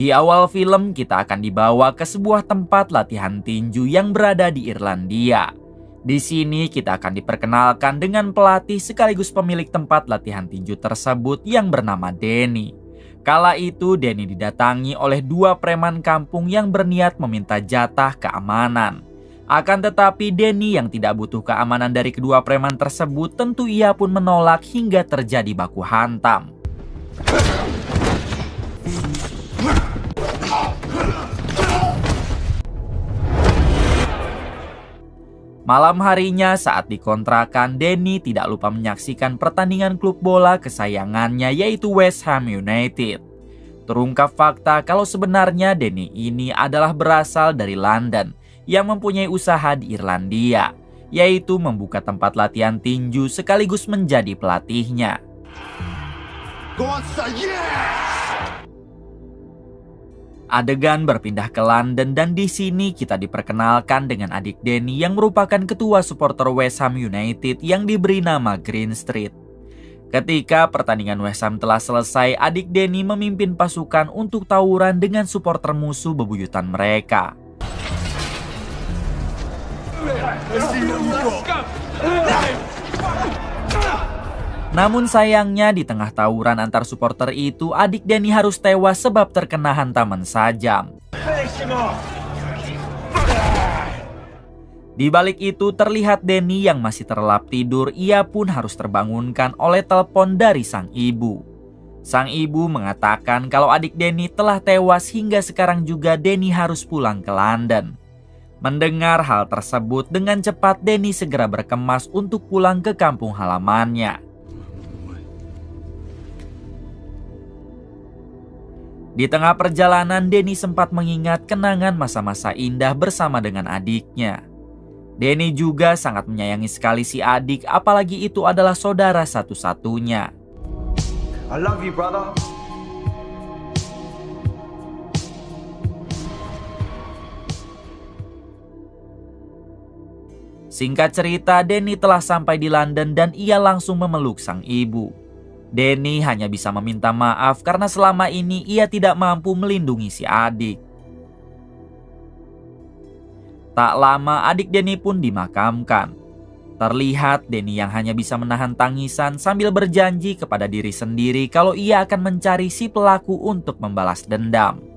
Di awal film, kita akan dibawa ke sebuah tempat latihan tinju yang berada di Irlandia. Di sini kita akan diperkenalkan dengan pelatih sekaligus pemilik tempat latihan tinju tersebut yang bernama Danny. Kala itu Danny didatangi oleh dua preman kampung yang berniat meminta jatah keamanan. Akan tetapi Danny yang tidak butuh keamanan dari kedua preman tersebut, tentu ia pun menolak hingga terjadi baku hantam. Malam harinya saat dikontrakan, Danny tidak lupa menyaksikan pertandingan klub bola kesayangannya yaitu West Ham United. Terungkap fakta kalau sebenarnya Danny ini adalah berasal dari London yang mempunyai usaha di Irlandia, yaitu membuka tempat latihan tinju sekaligus menjadi pelatihnya. Adegan berpindah ke London dan di sini kita diperkenalkan dengan adik Danny yang merupakan ketua supporter West Ham United yang diberi nama Green Street. Ketika pertandingan West Ham telah selesai, adik Danny memimpin pasukan untuk tawuran dengan supporter musuh bebuyutan mereka. Namun sayangnya di tengah tawuran antar supporter itu, adik Danny harus tewas sebab terkena hantaman sajam. Di balik itu terlihat Danny yang masih terlelap tidur, ia pun harus terbangunkan oleh telepon dari sang ibu. Sang ibu mengatakan kalau adik Danny telah tewas hingga sekarang juga Danny harus pulang ke London. Mendengar hal tersebut, dengan cepat Danny segera berkemas untuk pulang ke kampung halamannya. Di tengah perjalanan, Danny sempat mengingat kenangan masa-masa indah bersama dengan adiknya. Danny juga sangat menyayangi sekali si adik, apalagi itu adalah saudara satu-satunya. I love you, brother. Singkat cerita, Danny telah sampai di London dan ia langsung memeluk sang ibu. Danny hanya bisa meminta maaf karena selama ini ia tidak mampu melindungi si adik. Tak lama adik Danny pun dimakamkan. Terlihat Danny yang hanya bisa menahan tangisan sambil berjanji kepada diri sendiri kalau ia akan mencari si pelaku untuk membalas dendam.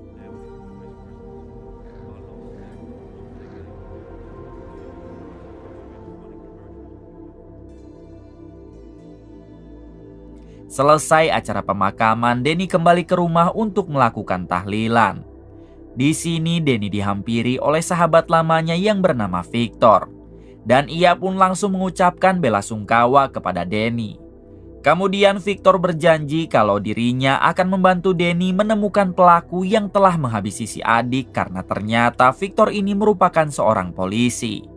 Selesai acara pemakaman, Danny kembali ke rumah untuk melakukan tahlilan. Di sini Danny dihampiri oleh sahabat lamanya yang bernama Victor. Dan ia pun langsung mengucapkan bela sungkawa kepada Danny. Kemudian Victor berjanji kalau dirinya akan membantu Danny menemukan pelaku yang telah menghabisi si adik karena ternyata Victor ini merupakan seorang polisi.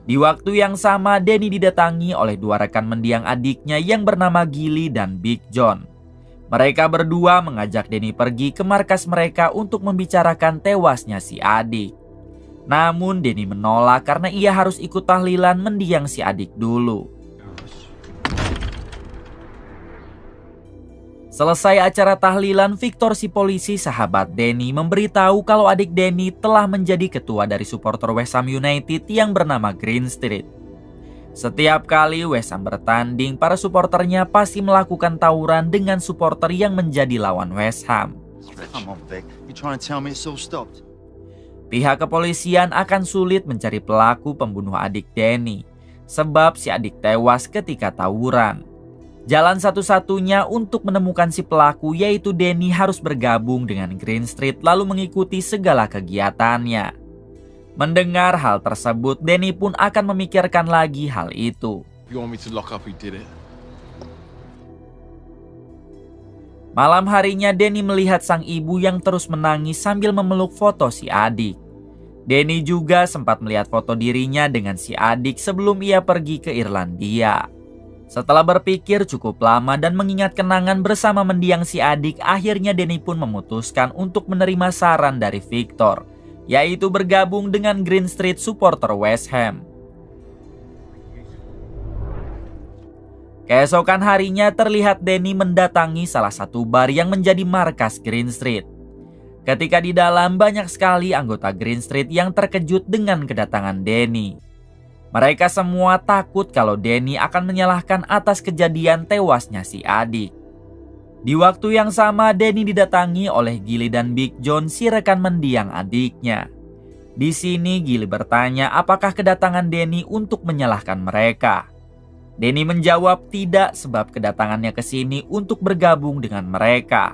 Di waktu yang sama, Danny didatangi oleh dua rekan mendiang adiknya yang bernama Gilly dan Big John. Mereka berdua mengajak Danny pergi ke markas mereka untuk membicarakan tewasnya si adik. Namun Danny menolak karena ia harus ikut tahlilan mendiang si adik dulu. Selesai acara tahlilan, Victor si polisi sahabat Danny memberitahu kalau adik Danny telah menjadi ketua dari supporter West Ham United yang bernama Green Street. Setiap kali West Ham bertanding, para supporternya pasti melakukan tawuran dengan supporter yang menjadi lawan West Ham. Pihak kepolisian akan sulit mencari pelaku pembunuh adik Danny, sebab si adik tewas ketika tawuran. Jalan satu-satunya untuk menemukan si pelaku yaitu Danny harus bergabung dengan Green Street lalu mengikuti segala kegiatannya. Mendengar hal tersebut, Danny pun akan memikirkan lagi hal itu. Malam harinya Danny melihat sang ibu yang terus menangis sambil memeluk foto si adik. Danny juga sempat melihat foto dirinya dengan si adik sebelum ia pergi ke Irlandia. Setelah berpikir cukup lama dan mengingat kenangan bersama mendiang si adik, akhirnya Danny pun memutuskan untuk menerima saran dari Victor, yaitu bergabung dengan Green Street supporter West Ham. Keesokan harinya terlihat Danny mendatangi salah satu bar yang menjadi markas Green Street. Ketika di dalam, banyak sekali anggota Green Street yang terkejut dengan kedatangan Danny. Mereka semua takut kalau Danny akan menyalahkan atas kejadian tewasnya si adik. Di waktu yang sama, Danny didatangi oleh Gilly dan Big John, si rekan mendiang adiknya. Di sini Gilly bertanya apakah kedatangan Danny untuk menyalahkan mereka. Danny menjawab tidak, sebab kedatangannya ke sini untuk bergabung dengan mereka.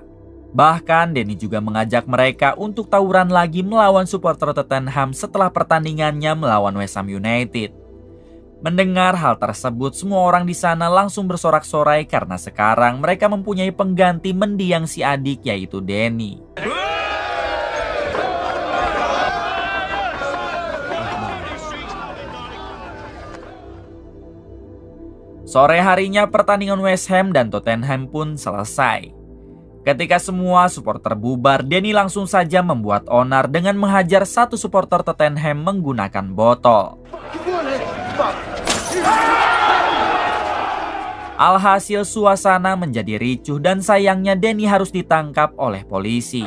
Bahkan Danny juga mengajak mereka untuk tawuran lagi melawan supporter Tottenham setelah pertandingannya melawan West Ham United. Mendengar hal tersebut, semua orang di sana langsung bersorak-sorai karena sekarang mereka mempunyai pengganti mendiang si adik, yaitu Danny. Sore harinya pertandingan West Ham dan Tottenham pun selesai. Ketika semua supporter bubar, Danny langsung saja membuat onar dengan menghajar satu supporter Tottenham menggunakan botol. Alhasil suasana menjadi ricuh dan sayangnya Danny harus ditangkap oleh polisi.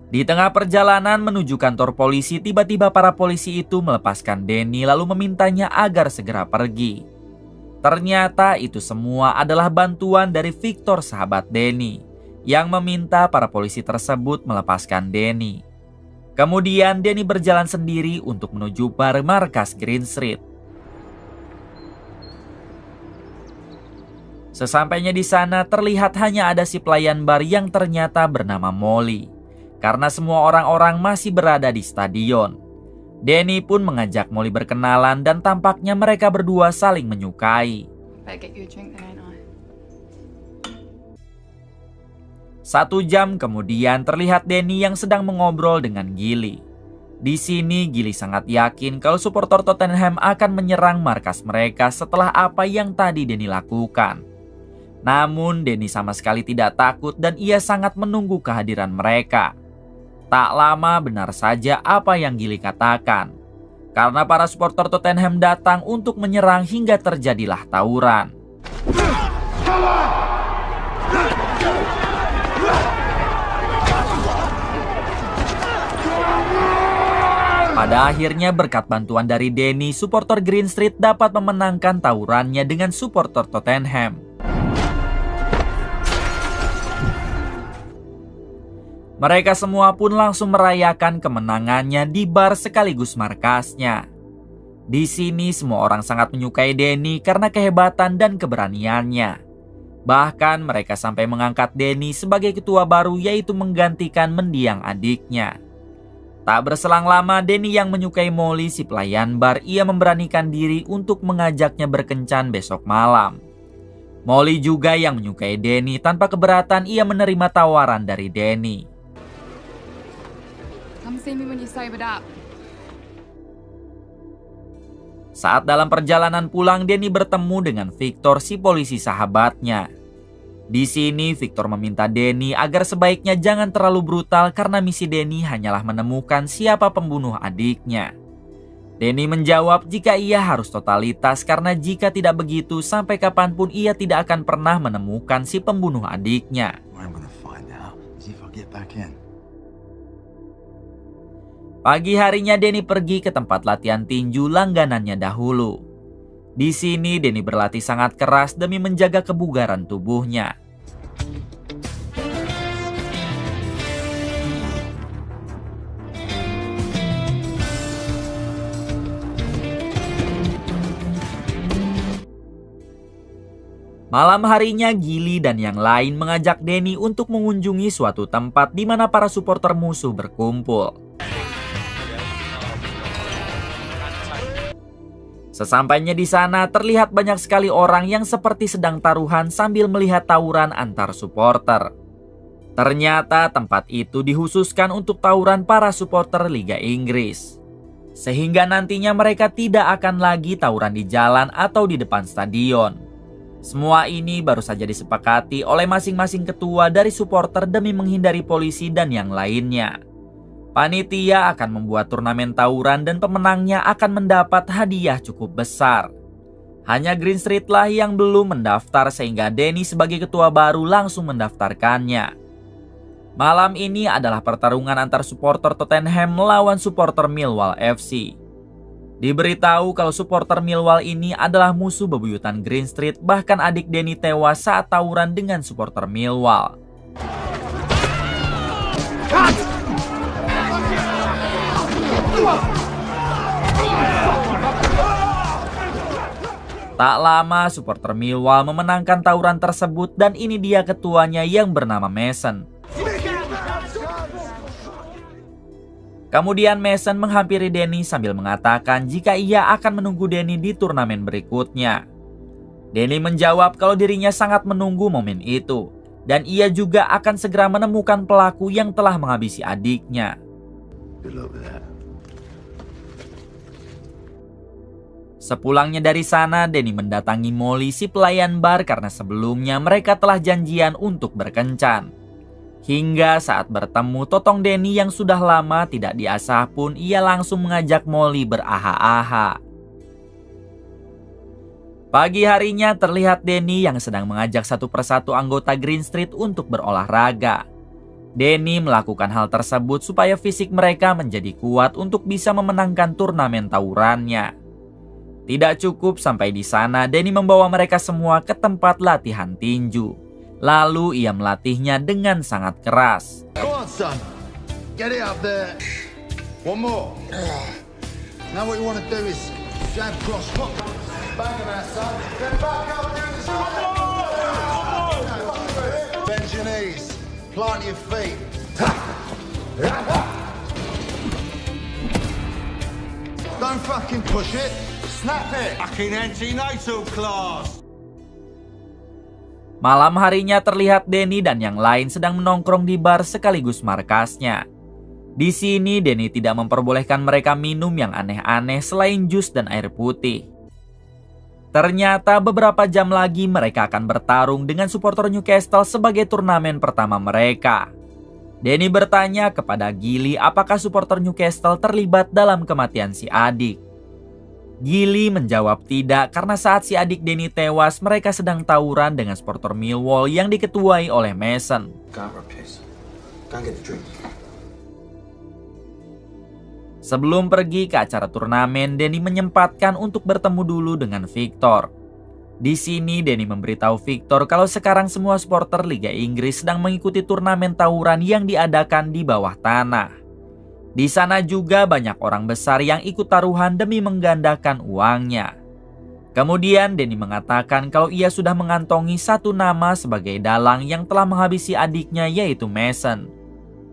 Di tengah perjalanan menuju kantor polisi, tiba-tiba para polisi itu melepaskan Danny lalu memintanya agar segera pergi. Ternyata itu semua adalah bantuan dari Victor, sahabat Danny, yang meminta para polisi tersebut melepaskan Danny. Kemudian Danny berjalan sendiri untuk menuju bar markas Green Street. Sesampainya di sana, terlihat hanya ada si pelayan bar yang ternyata bernama Molly. Karena semua orang-orang masih berada di stadion. Danny pun mengajak Molly berkenalan dan tampaknya mereka berdua saling menyukai. 1 jam kemudian terlihat Danny yang sedang mengobrol dengan Gilly. Di sini Gilly sangat yakin kalau supporter Tottenham akan menyerang markas mereka setelah apa yang tadi Danny lakukan. Namun Danny sama sekali tidak takut dan ia sangat menunggu kehadiran mereka. Tak lama benar saja apa yang Gilly katakan. Karena para supporter Tottenham datang untuk menyerang hingga terjadilah tawuran. Pada akhirnya berkat bantuan dari Danny, supporter Green Street dapat memenangkan tawurannya dengan supporter Tottenham. Mereka semua pun langsung merayakan kemenangannya di bar sekaligus markasnya. Di sini semua orang sangat menyukai Danny karena kehebatan dan keberaniannya. Bahkan mereka sampai mengangkat Danny sebagai ketua baru, yaitu menggantikan mendiang adiknya. Tak berselang lama Danny yang menyukai Molly, si pelayan bar, ia memberanikan diri untuk mengajaknya berkencan besok malam. Molly juga yang menyukai Danny, tanpa keberatan ia menerima tawaran dari Danny. Saat dalam perjalanan pulang, Danny bertemu dengan Victor, si polisi sahabatnya. Di sini Victor meminta Danny agar sebaiknya jangan terlalu brutal karena misi Danny hanyalah menemukan siapa pembunuh adiknya. Danny menjawab jika ia harus totalitas karena jika tidak begitu sampai kapanpun ia tidak akan pernah menemukan si pembunuh adiknya. Pagi harinya Danny pergi ke tempat latihan tinju langganannya dahulu. Di sini Danny berlatih sangat keras demi menjaga kebugaran tubuhnya. Malam harinya Gilly dan yang lain mengajak Danny untuk mengunjungi suatu tempat di mana para supporter musuh berkumpul. Sesampainya di sana terlihat banyak sekali orang yang seperti sedang taruhan sambil melihat tawuran antar supporter. Ternyata tempat itu dikhususkan untuk tawuran para supporter Liga Inggris. Sehingga nantinya mereka tidak akan lagi tawuran di jalan atau di depan stadion. Semua ini baru saja disepakati oleh masing-masing ketua dari supporter demi menghindari polisi dan yang lainnya. Panitia akan membuat turnamen tawuran dan pemenangnya akan mendapat hadiah cukup besar. Hanya Green Street lah yang belum mendaftar sehingga Danny sebagai ketua baru langsung mendaftarkannya. Malam ini adalah pertarungan antar supporter Tottenham melawan supporter Millwall FC. Diberitahu kalau supporter Millwall ini adalah musuh bebuyutan Green Street, bahkan adik Danny tewas saat tawuran dengan supporter Millwall. Tak lama supporter Millwall memenangkan tawuran tersebut dan ini dia ketuanya yang bernama Mason. Kemudian Mason menghampiri Danny sambil mengatakan jika ia akan menunggu Danny di turnamen berikutnya. Danny menjawab kalau dirinya sangat menunggu momen itu dan ia juga akan segera menemukan pelaku yang telah menghabisi adiknya. Sepulangnya dari sana, Danny mendatangi Molly, si pelayan bar, karena sebelumnya mereka telah janjian untuk berkencan. Hingga saat bertemu Totong Danny yang sudah lama tidak diasah pun, ia langsung mengajak Molly beraha-aha. Pagi harinya terlihat Danny yang sedang mengajak satu persatu anggota Green Street untuk berolahraga. Danny melakukan hal tersebut supaya fisik mereka menjadi kuat untuk bisa memenangkan turnamen tawurannya. Tidak cukup sampai di sana, Danny membawa mereka semua ke tempat latihan tinju. Lalu ia melatihnya dengan sangat keras. Go on, son. Get it up there. One more. Now what you want to do is jab cross hook. Bang him out, son. Then back up, do the same. Bend your knees. Plant your feet. Don't fucking push it. Snap it. Fucking antenatal class. Malam harinya terlihat Danny dan yang lain sedang menongkrong di bar sekaligus markasnya. Di sini Danny tidak memperbolehkan mereka minum yang aneh-aneh selain jus dan air putih. Ternyata beberapa jam lagi mereka akan bertarung dengan supporter Newcastle sebagai turnamen pertama mereka. Danny bertanya kepada Gilly apakah supporter Newcastle terlibat dalam kematian si adik. Gilly menjawab tidak karena saat si adik Danny tewas mereka sedang tawuran dengan supporter Millwall yang diketuai oleh Mason. Sebelum pergi ke acara turnamen, Danny menyempatkan untuk bertemu dulu dengan Victor. Di sini Danny memberitahu Victor kalau sekarang semua supporter Liga Inggris sedang mengikuti turnamen tawuran yang diadakan di bawah tanah. Di sana juga banyak orang besar yang ikut taruhan demi menggandakan uangnya. Kemudian Danny mengatakan kalau ia sudah mengantongi satu nama sebagai dalang yang telah menghabisi adiknya yaitu Mason.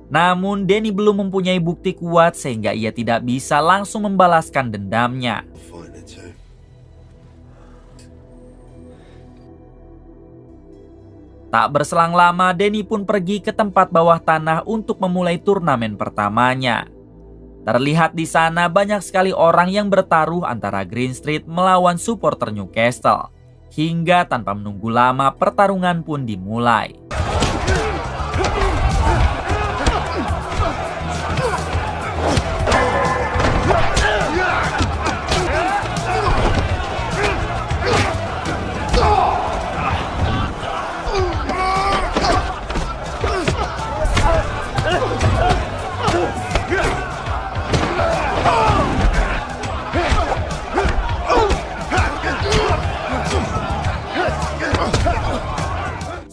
Namun Danny belum mempunyai bukti kuat sehingga ia tidak bisa langsung membalaskan dendamnya. Tak berselang lama, Danny pun pergi ke tempat bawah tanah untuk memulai turnamen pertamanya. Terlihat di sana banyak sekali orang yang bertaruh antara Green Street melawan supporter Newcastle. Hingga tanpa menunggu lama, pertarungan pun dimulai.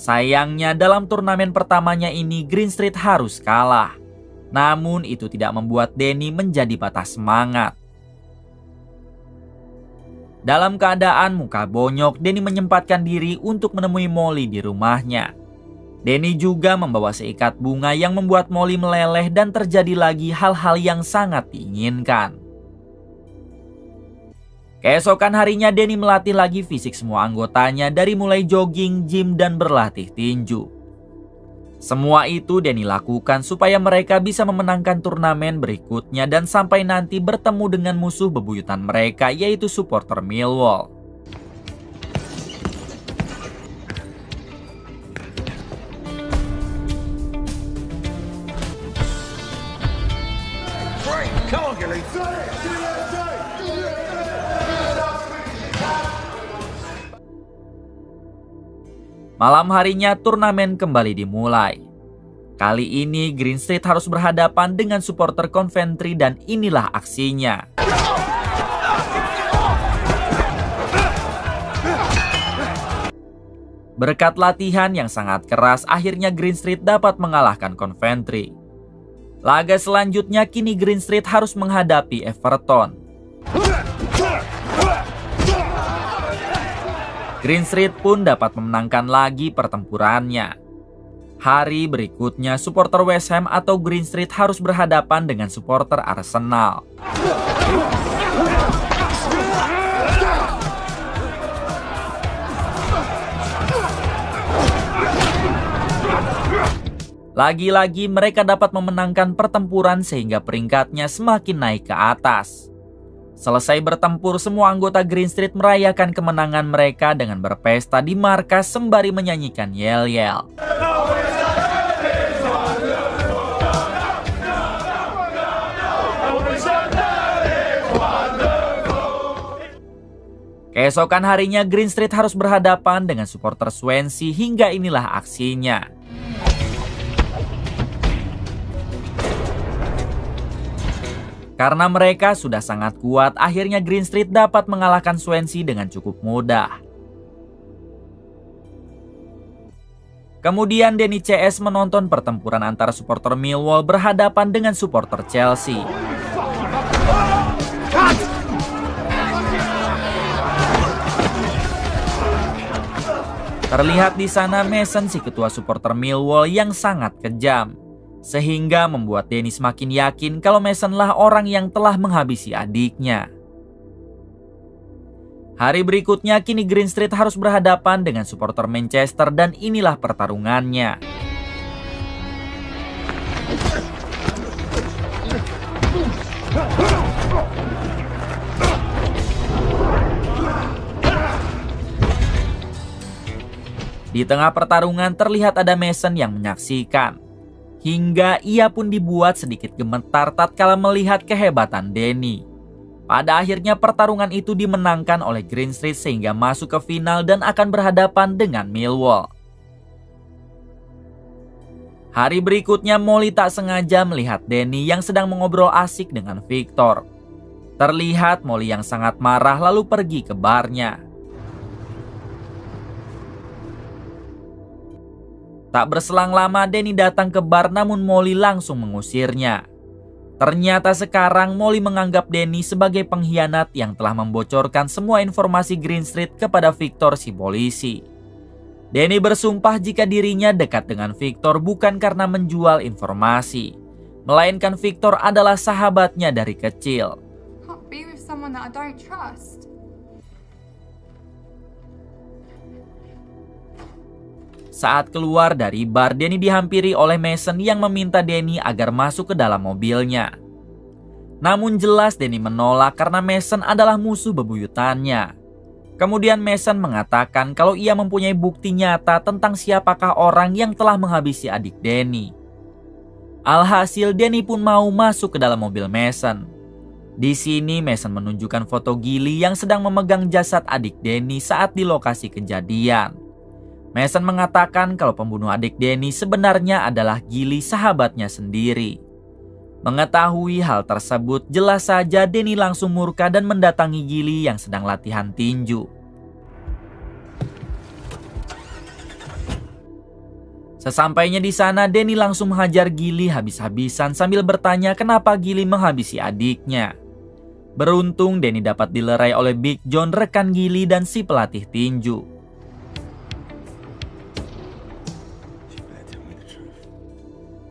Sayangnya dalam turnamen pertamanya ini Green Street harus kalah. Namun itu tidak membuat Danny menjadi patah semangat. Dalam keadaan muka bonyok, Danny menyempatkan diri untuk menemui Molly di rumahnya. Danny juga membawa seikat bunga yang membuat Molly meleleh dan terjadi lagi hal-hal yang sangat diinginkan. Keesokan harinya Danny melatih lagi fisik semua anggotanya dari mulai jogging, gym, dan berlatih tinju. Semua itu Danny lakukan supaya mereka bisa memenangkan turnamen berikutnya dan sampai nanti bertemu dengan musuh bebuyutan mereka yaitu supporter Millwall. Malam harinya turnamen kembali dimulai. Kali ini Green Street harus berhadapan dengan supporter Coventry dan inilah aksinya. Berkat latihan yang sangat keras, akhirnya Green Street dapat mengalahkan Coventry. Laga selanjutnya kini Green Street harus menghadapi Everton. Green Street pun dapat memenangkan lagi pertempurannya. Hari berikutnya, supporter West Ham atau Green Street harus berhadapan dengan supporter Arsenal. Lagi-lagi mereka dapat memenangkan pertempuran sehingga peringkatnya semakin naik ke atas. Selesai bertempur, semua anggota Green Street merayakan kemenangan mereka dengan berpesta di markas sembari menyanyikan yel-yel. Keesokan harinya Green Street harus berhadapan dengan supporter Swansea hingga inilah aksinya. Karena mereka sudah sangat kuat, akhirnya Green Street dapat mengalahkan Swansea dengan cukup mudah. Kemudian Danny CS menonton pertempuran antara supporter Millwall berhadapan dengan supporter Chelsea. Terlihat di sana Mason, si ketua supporter Millwall, yang sangat kejam. Sehingga membuat Danny semakin yakin kalau Masonlah orang yang telah menghabisi adiknya. Hari berikutnya kini Green Street harus berhadapan dengan supporter Manchester dan inilah pertarungannya. Di tengah pertarungan terlihat ada Mason yang menyaksikan. Hingga ia pun dibuat sedikit gemetar tatkala melihat kehebatan Danny. Pada akhirnya pertarungan itu dimenangkan oleh Green Street sehingga masuk ke final dan akan berhadapan dengan Millwall. Hari berikutnya Molly tak sengaja melihat Danny yang sedang mengobrol asik dengan Victor. Terlihat Molly yang sangat marah lalu pergi ke barnya. Tak berselang lama Danny datang ke bar namun Molly langsung mengusirnya. Ternyata sekarang Molly menganggap Danny sebagai pengkhianat yang telah membocorkan semua informasi Green Street kepada Victor si polisi. Danny bersumpah jika dirinya dekat dengan Victor bukan karena menjual informasi, melainkan Victor adalah sahabatnya dari kecil. Can't be with someone that I don't trust. Saat keluar dari bar, Danny dihampiri oleh Mason yang meminta Danny agar masuk ke dalam mobilnya. Namun jelas Danny menolak karena Mason adalah musuh bebuyutannya. Kemudian Mason mengatakan kalau ia mempunyai bukti nyata tentang siapakah orang yang telah menghabisi adik Danny. Alhasil Danny pun mau masuk ke dalam mobil Mason. Di sini Mason menunjukkan foto Gilly yang sedang memegang jasad adik Danny saat di lokasi kejadian. Mason mengatakan kalau pembunuh adik Danny sebenarnya adalah Gilly, sahabatnya sendiri. Mengetahui hal tersebut, jelas saja Danny langsung murka dan mendatangi Gilly yang sedang latihan tinju. Sesampainya di sana, Danny langsung menghajar Gilly habis-habisan sambil bertanya kenapa Gilly menghabisi adiknya. Beruntung Danny dapat dilerai oleh Big John, rekan Gilly dan si pelatih tinju.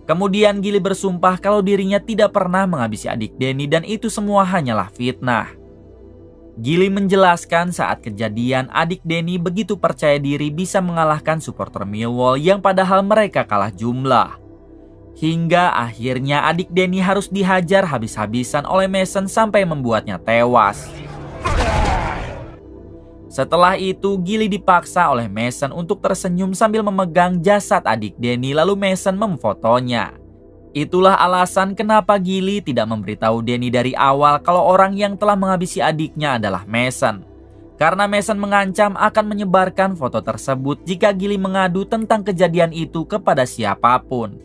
Kemudian Gilly bersumpah kalau dirinya tidak pernah menghabisi adik Danny dan itu semua hanyalah fitnah. Gilly menjelaskan saat kejadian adik Danny begitu percaya diri bisa mengalahkan supporter Millwall yang padahal mereka kalah jumlah. Hingga akhirnya adik Danny harus dihajar habis-habisan oleh Mason sampai membuatnya tewas. Setelah itu, Gilly dipaksa oleh Mason untuk tersenyum sambil memegang jasad adik Danny lalu Mason memfotonya. Itulah alasan kenapa Gilly tidak memberitahu Danny dari awal kalau orang yang telah menghabisi adiknya adalah Mason. Karena Mason mengancam akan menyebarkan foto tersebut jika Gilly mengadu tentang kejadian itu kepada siapapun.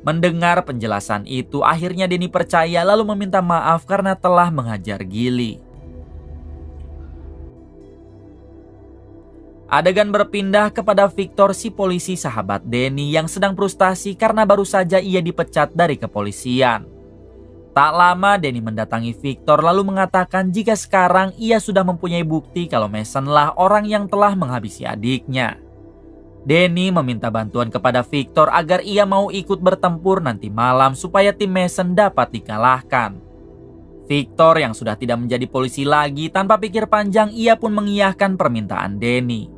Mendengar penjelasan itu, akhirnya Danny percaya lalu meminta maaf karena telah menghajar Gilly. Adegan berpindah kepada Victor, si polisi sahabat Danny yang sedang frustasi karena baru saja ia dipecat dari kepolisian. Tak lama Danny mendatangi Victor lalu mengatakan jika sekarang ia sudah mempunyai bukti kalau Masonlah orang yang telah menghabisi adiknya. Danny meminta bantuan kepada Victor agar ia mau ikut bertempur nanti malam supaya tim Mason dapat dikalahkan. Victor yang sudah tidak menjadi polisi lagi, tanpa pikir panjang ia pun mengiyakan permintaan Danny.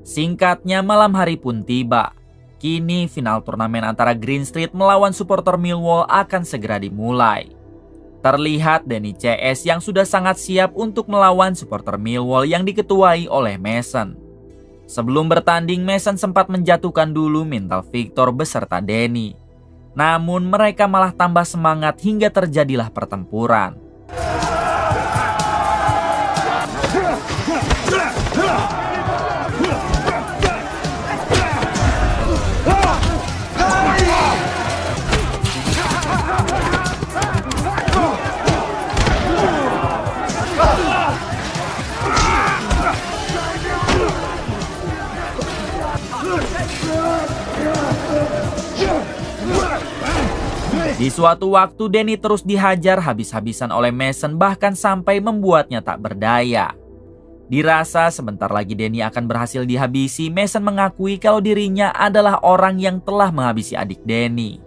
Singkatnya, malam hari pun tiba. Kini final turnamen antara Green Street melawan supporter Millwall akan segera dimulai. Terlihat Danny CS yang sudah sangat siap untuk melawan supporter Millwall yang diketuai oleh Mason. Sebelum bertanding, Mason sempat menjatuhkan dulu mental Victor beserta Danny. Namun mereka malah tambah semangat hingga terjadilah pertempuran. Di suatu waktu Danny terus dihajar habis-habisan oleh Mason bahkan sampai membuatnya tak berdaya. Dirasa sebentar lagi Danny akan berhasil dihabisi, Mason mengakui kalau dirinya adalah orang yang telah menghabisi adik Danny.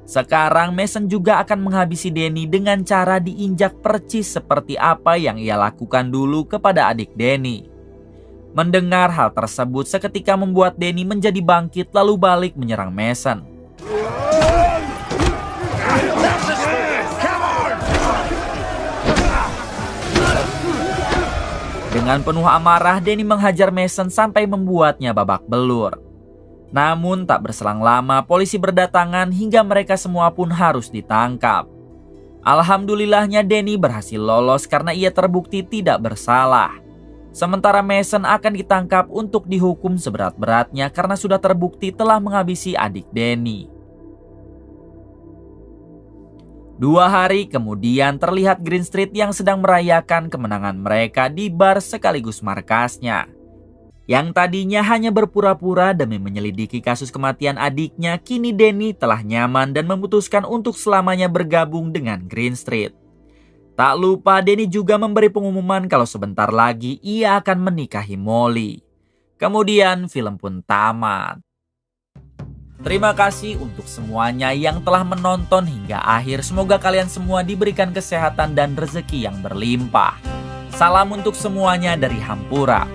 Sekarang Mason juga akan menghabisi Danny dengan cara diinjak percis seperti apa yang ia lakukan dulu kepada adik Danny. Mendengar hal tersebut seketika membuat Danny menjadi bangkit lalu balik menyerang Mason. Dengan penuh amarah, Danny menghajar Mason sampai membuatnya babak belur. Namun tak berselang lama, polisi berdatangan hingga mereka semua pun harus ditangkap. Alhamdulillahnya Danny berhasil lolos karena ia terbukti tidak bersalah. Sementara Mason akan ditangkap untuk dihukum seberat-beratnya karena sudah terbukti telah menghabisi adik Danny. 2 hari kemudian terlihat Green Street yang sedang merayakan kemenangan mereka di bar sekaligus markasnya. Yang tadinya hanya berpura-pura demi menyelidiki kasus kematian adiknya, kini Danny telah nyaman dan memutuskan untuk selamanya bergabung dengan Green Street. Tak lupa Danny juga memberi pengumuman kalau sebentar lagi ia akan menikahi Molly. Kemudian film pun tamat. Terima kasih untuk semuanya yang telah menonton hingga akhir. Semoga kalian semua diberikan kesehatan dan rezeki yang berlimpah. Salam untuk semuanya dari Hampura.